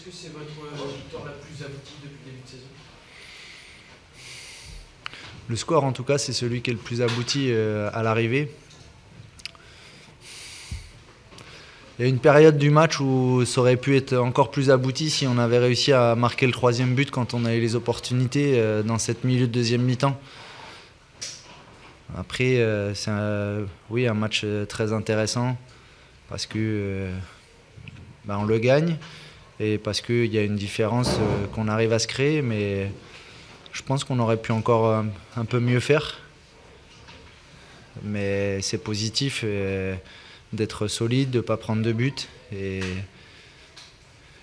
que c'est votre victoire la plus aboutie depuis le début de saison? Le score, en tout cas, c'est celui qui est le plus abouti à l'arrivée. Il y a une période du match où ça aurait pu être encore plus abouti si on avait réussi à marquer le 3e but quand on a eu les opportunités dans cette milieu de deuxième mi-temps. Après, c'est un match très intéressant parce que on le gagne et parce qu'il y a une différence qu'on arrive à se créer, mais je pense qu'on aurait pu encore un peu mieux faire. Mais c'est positif d'être solide, de ne pas prendre de but. Et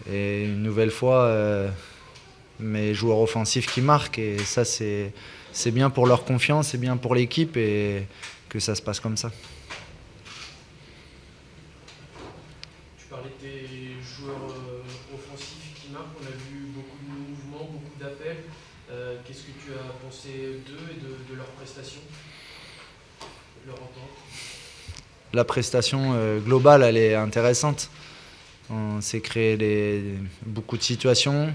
une nouvelle fois, mes joueurs offensifs qui marquent. Et ça, c'est bien pour leur confiance, c'est bien pour l'équipe et que ça se passe comme ça. Tu parlais de tes joueurs offensifs qui marquent. On a vu beaucoup de mouvements, beaucoup d'appels. Qu'est-ce que tu as pensé d'eux et de leurs prestations, de leur entente? La prestation globale, elle est intéressante. On s'est créé beaucoup de situations.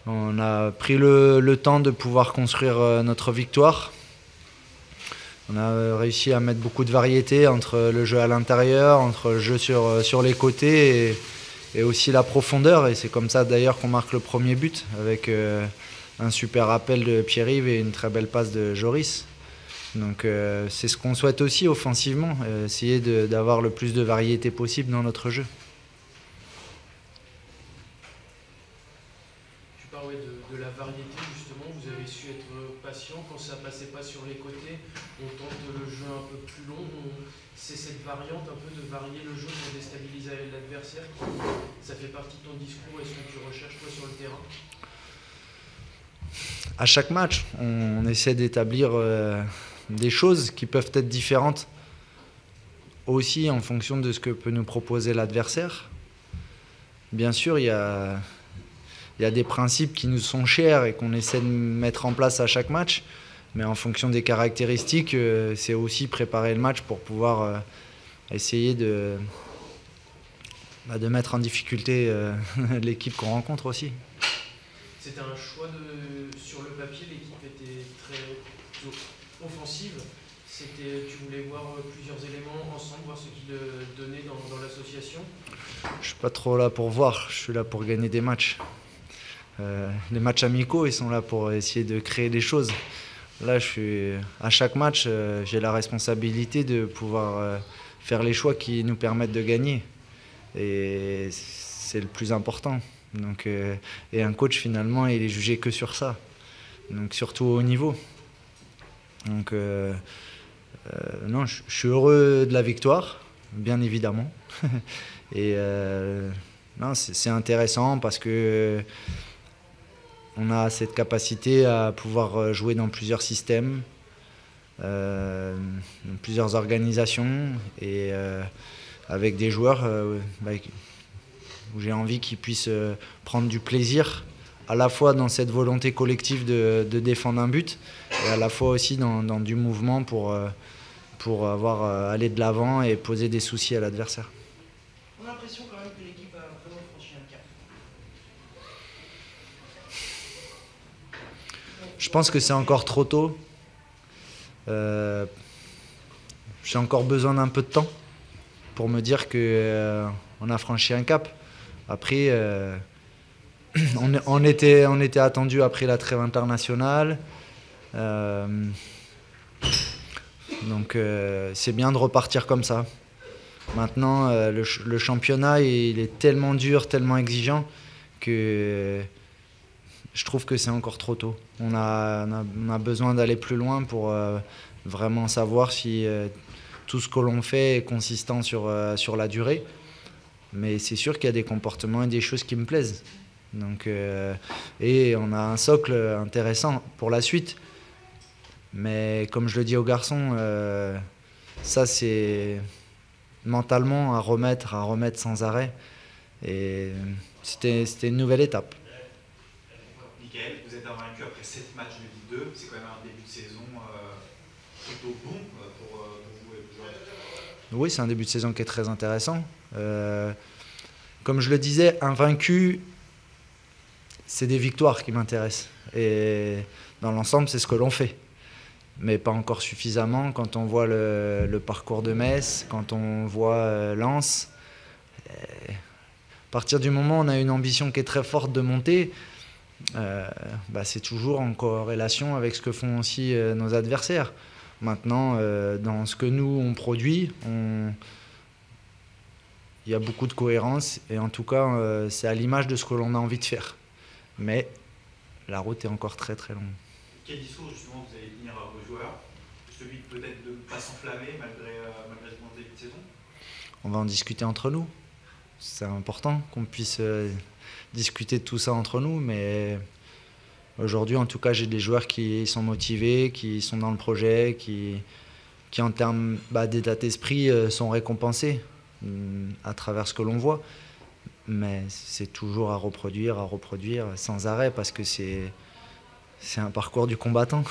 On a pris le temps de pouvoir construire notre victoire. On a réussi à mettre beaucoup de variété entre le jeu à l'intérieur, entre le jeu sur les côtés et aussi la profondeur. Et c'est comme ça d'ailleurs qu'on marque le premier but avec un super appel de Pierre-Yves et une très belle passe de Joris. Donc c'est ce qu'on souhaite aussi offensivement, essayer d'avoir le plus de variété possible dans notre jeu. Tu parlais de la variété justement, vous avez su être patient quand ça ne passait pas sur les côtés, on tente le jeu un peu plus long, c'est cette variante un peu de varier le jeu pour déstabiliser l'adversaire, ça fait partie de ton discours et ce que tu recherches toi sur le terrain? À chaque match, on essaie d'établir des choses qui peuvent être différentes aussi en fonction de ce que peut nous proposer l'adversaire. Bien sûr, il y a des principes qui nous sont chers et qu'on essaie de mettre en place à chaque match, mais en fonction des caractéristiques, c'est aussi préparer le match pour pouvoir essayer de mettre en difficulté l'équipe qu'on rencontre aussi. C'était un choix sur le papier, l'équipe était très offensive. Tu voulais voir plusieurs éléments ensemble, voir ce qu'ils donnaient dans l'association? Je ne suis pas trop là pour voir, je suis là pour gagner des matchs. Les matchs amicaux, ils sont là pour essayer de créer des choses. Là, à chaque match, j'ai la responsabilité de pouvoir faire les choix qui nous permettent de gagner. Et c'est le plus important. Donc, et un coach, finalement, il est jugé que sur ça. Donc, surtout au haut niveau. Donc, non, je suis heureux de la victoire, bien évidemment. Et non, c'est intéressant parce que on a cette capacité à pouvoir jouer dans plusieurs systèmes, dans plusieurs organisations et avec des joueurs où j'ai envie qu'ils puissent prendre du plaisir à la fois dans cette volonté collective de défendre un but et à la fois aussi dans du mouvement pour aller de l'avant et poser des soucis à l'adversaire. On a l'impression quand même que l'équipe a vraiment franchi un cap. Je pense que c'est encore trop tôt. J'ai encore besoin d'un peu de temps pour me dire qu'on a franchi un cap. Après, on était attendu après la trêve internationale. Donc c'est bien de repartir comme ça. Maintenant, le championnat, il est tellement dur, tellement exigeant que je trouve que c'est encore trop tôt. On a besoin d'aller plus loin pour vraiment savoir si tout ce que l'on fait est consistant sur la durée. Mais c'est sûr qu'il y a des comportements et des choses qui me plaisent. Donc, et on a un socle intéressant pour la suite. Mais comme je le dis aux garçons, ça c'est mentalement à remettre sans arrêt. Et c'était une nouvelle étape. Michael, vous êtes invaincu après 7 matchs de Ligue 2. C'est quand même un début de saison plutôt bon pour vous et vos joueurs. Oui, c'est un début de saison qui est très intéressant. Comme je le disais, invaincu, c'est des victoires qui m'intéressent. Et dans l'ensemble, c'est ce que l'on fait. Mais pas encore suffisamment quand on voit le parcours de Metz, quand on voit Lens. À partir du moment où on a une ambition qui est très forte de monter, c'est toujours en corrélation avec ce que font aussi nos adversaires. Maintenant, dans ce que nous, on produit, il y a beaucoup de cohérence. Et en tout cas, c'est à l'image de ce que l'on a envie de faire. Mais la route est encore très très longue. Quel discours justement vous allez tenir à vos joueurs? Celui peut-être de ne pas s'enflammer malgré ce bon début de saison? On va en discuter entre nous. C'est important qu'on puisse discuter de tout ça entre nous, mais aujourd'hui, en tout cas, j'ai des joueurs qui sont motivés, qui sont dans le projet, qui en termes d'état d'esprit, sont récompensés à travers ce que l'on voit. Mais c'est toujours à reproduire sans arrêt, parce que c'est un parcours du combattant.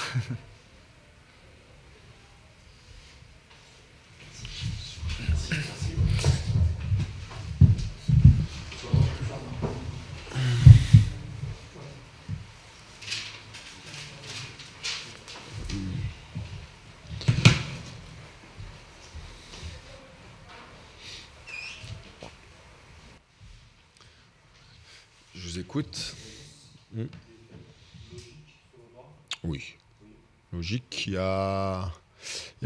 Je vous écoute. Oui. Logique. Il n'y a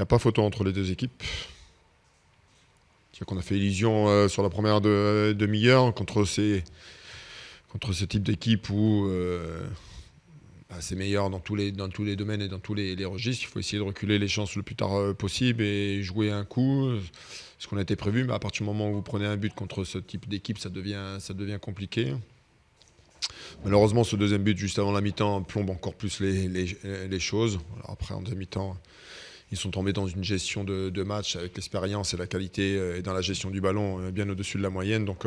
pas photo entre les deux équipes. C'est-à-dire qu'on a fait illusion sur la première demi-heure contre ce type d'équipe où c'est meilleur dans tous les domaines et dans tous les registres. Il faut essayer de reculer les chances le plus tard possible et jouer un coup, ce qu'on a été prévu. Mais à partir du moment où vous prenez un but contre ce type d'équipe, ça devient compliqué. Malheureusement, ce deuxième but juste avant la mi-temps plombe encore plus les choses. Alors après, en deuxième mi-temps, ils sont tombés dans une gestion de match avec l'expérience et la qualité et dans la gestion du ballon bien au-dessus de la moyenne. Donc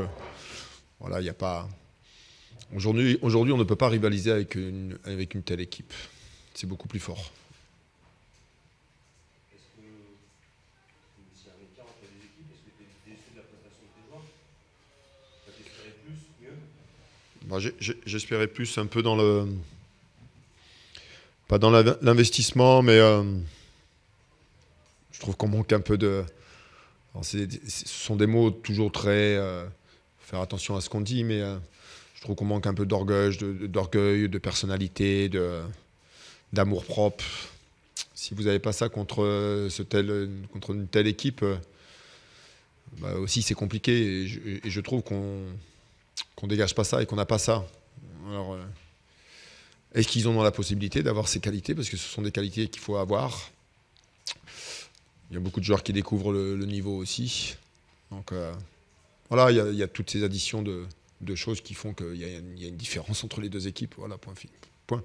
voilà, il n'y a pas... Aujourd'hui, on ne peut pas rivaliser avec une telle équipe. C'est beaucoup plus fort. Est-ce que s'il y a un écart entre les équipes, est-ce que tu es déçu de la prestation de tes joueurs? Tu espérais plus, mieux? J'espérais plus un peu dans le... Pas dans l'investissement, mais je trouve qu'on manque un peu de... Alors ce sont des mots toujours très... faire attention à ce qu'on dit, mais... Je trouve qu'on manque un peu d'orgueil, de personnalité, d'amour-propre. Si vous n'avez pas ça contre une telle équipe, aussi c'est compliqué. Et je trouve qu'on dégage pas ça et qu'on n'a pas ça. Alors, est-ce qu'ils ont la possibilité d'avoir ces qualités? Parce que ce sont des qualités qu'il faut avoir. Il y a beaucoup de joueurs qui découvrent le niveau aussi. Donc voilà, il y a toutes ces additions de choses qui font qu'il y a une différence entre les deux équipes. Voilà, point. Défensivement,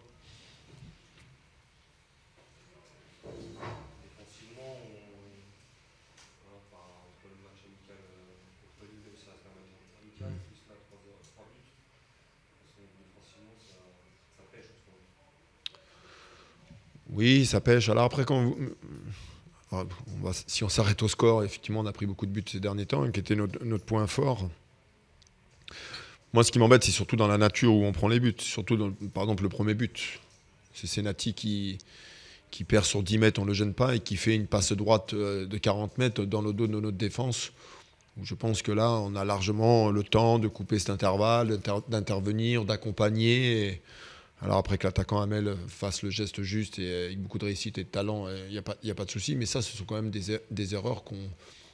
entre le match amical contre Lille, ça reste un match amical, plus là 3 buts. Parce que défensivement, ça pêche en ce moment. Oui, ça pêche. Alors après, si on s'arrête au score, effectivement, on a pris beaucoup de buts ces derniers temps, qui était notre point fort. Moi, ce qui m'embête, c'est surtout dans la nature où on prend les buts. Surtout, par exemple, le premier but. C'est Senati qui perd sur 10 mètres, on ne le gêne pas, et qui fait une passe droite de 40 mètres dans le dos de notre défense. Où je pense que là, on a largement le temps de couper cet intervalle, d'intervenir, d'accompagner. Alors après que l'attaquant Hamel fasse le geste juste et avec beaucoup de réussite et de talent, il n'y a pas de souci. Mais ça, ce sont quand même des erreurs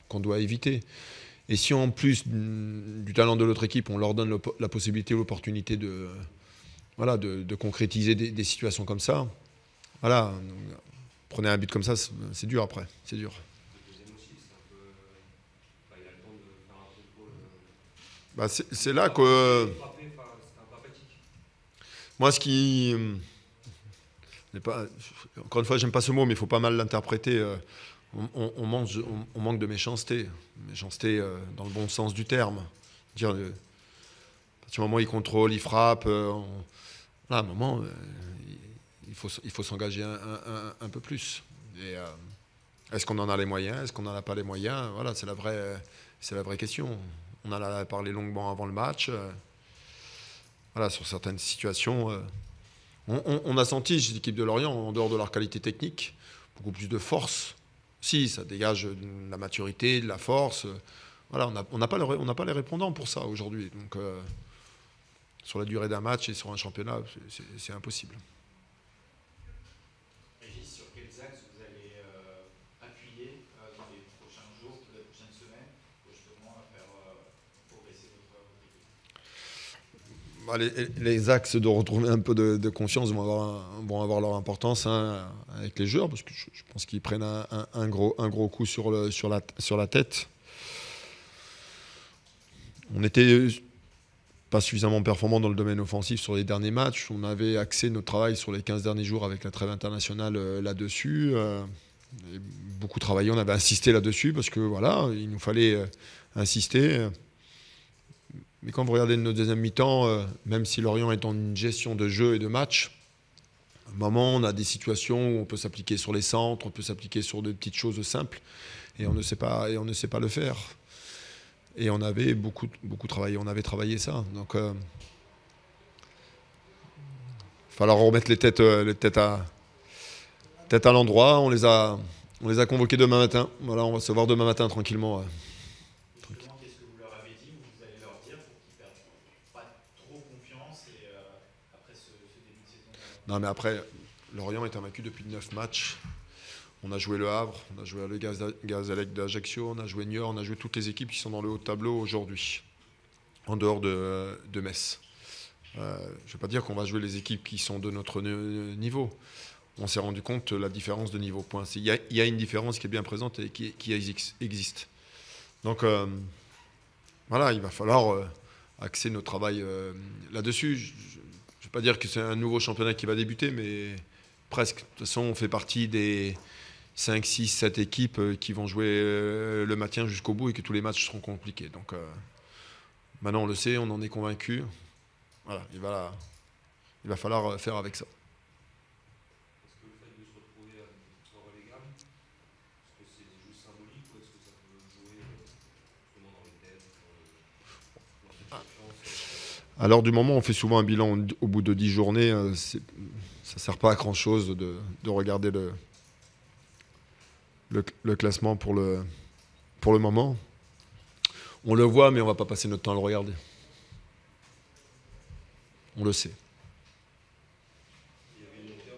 qu'on doit éviter. Et si en plus du talent de l'autre équipe, on leur donne la possibilité ou l'opportunité de concrétiser des situations comme ça, voilà, prenez un but comme ça, c'est dur après, c'est dur. Le deuxième aussi, c'est un peu... il a le temps de faire un peu C'est là que... C'était un peu apathique. Moi, ce qui... Encore une fois, j'aime pas ce mot, mais il faut pas mal l'interpréter. On manque de méchanceté. Méchanceté dans le bon sens du terme. Dire, à partir du moment où il contrôle, il frappe, là, à un moment, il faut s'engager un peu plus. Et, est-ce qu'on en a les moyens? Est-ce qu'on n'en a pas les moyens? Voilà, c'est la vraie question. On en a parlé longuement avant le match. voilà, sur certaines situations, on a senti chez l'équipe de Lorient, en dehors de leur qualité technique, beaucoup plus de force. Si, ça dégage de la maturité, de la force. Voilà, on n'a pas les répondants pour ça aujourd'hui. Donc, sur la durée d'un match et sur un championnat, c'est impossible. Régis, sur quels axes vous allez appuyer dans les prochains jours, les prochaines semaines, pour justement faire progresser votre équipe? Les axes de retrouver un peu de confiance vont avoir leur importance, hein, avec les joueurs, parce que je pense qu'ils prennent un gros coup sur la tête. On n'était pas suffisamment performant dans le domaine offensif sur les derniers matchs. On avait axé notre travail sur les 15 derniers jours avec la trêve internationale là-dessus. Beaucoup travaillé, on avait insisté là-dessus parce que voilà, il nous fallait insister. Mais quand vous regardez notre deuxième mi-temps, même si Lorient est en une gestion de jeu et de match, à un moment, on a des situations où on peut s'appliquer sur les centres, on peut s'appliquer sur de petites choses simples, et on ne sait pas le faire. Et on avait beaucoup travaillé, on avait travaillé ça. Donc, il va falloir remettre les têtes à l'endroit. On les a convoqués demain matin. Voilà, on va se voir demain matin tranquillement. Justement, qu'est-ce que vous leur avez dit ou vous allez leur dire pour qu'ils ne perdent pas trop confiance et, après ce début de saison? Non, mais après, Lorient est invaincu depuis 9 matchs. On a joué le Havre, on a joué le Gazélec d'Ajaccio, on a joué Niort, on a joué toutes les équipes qui sont dans le haut de tableau aujourd'hui, en dehors de Metz. Je ne vais pas dire qu'on va jouer les équipes qui sont de notre niveau. On s'est rendu compte de la différence de niveau. Point. Il y a une différence qui est bien présente et qui existe. Donc, voilà, il va falloir axer notre travail là-dessus. Je ne vais pas dire que c'est un nouveau championnat qui va débuter, mais presque. De toute façon, on fait partie des 5, 6, 7 équipes qui vont jouer le maintien jusqu'au bout et que tous les matchs seront compliqués. Donc maintenant on le sait, on en est convaincu. Voilà, il va falloir faire avec ça. Est-ce que le fait de se retrouver en relégable, est-ce que c'est juste symbolique ou est-ce que ça peut jouer justement dans les têtes, dans cette confiance? Alors du moment, on fait souvent un bilan au bout de 10 journées. Ça ne sert pas à grand-chose de regarder le classement pour le moment. On le voit, mais on ne va pas passer notre temps à le regarder. On le sait. Il y avait une montée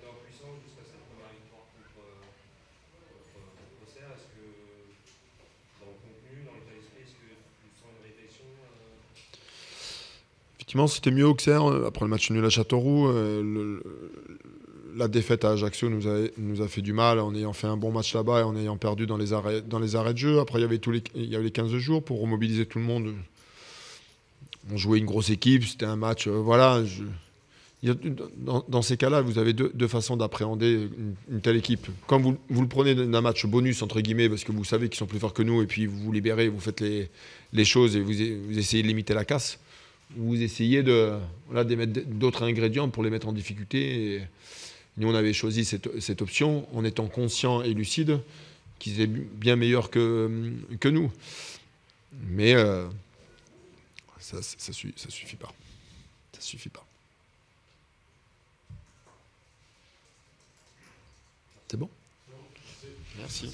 en puissance jusqu'à cette première victoire contre Auxerre. Est-ce que dans le contenu, dans l'état d'esprit, est-ce que tu sens une réflexion Effectivement, c'était mieux Auxerre. Après le match nul à Châteauroux, la défaite à Ajaccio nous a fait du mal en ayant fait un bon match là-bas et en ayant perdu dans les arrêts de jeu. Après, il y avait les 15 jours pour remobiliser tout le monde. On jouait une grosse équipe, c'était un match. Voilà. Dans ces cas-là, vous avez deux façons d'appréhender une telle équipe. Quand vous le prenez d'un match bonus, entre guillemets, parce que vous savez qu'ils sont plus forts que nous, et puis vous vous libérez, vous faites les choses et vous essayez de limiter la casse. Vous essayez de mettre d'autres ingrédients pour les mettre en difficulté. Et nous, on avait choisi cette option en étant conscient et lucide qu'ils étaient bien meilleurs que nous. Mais ça suffit pas. Ça suffit pas. C'est bon ? Merci.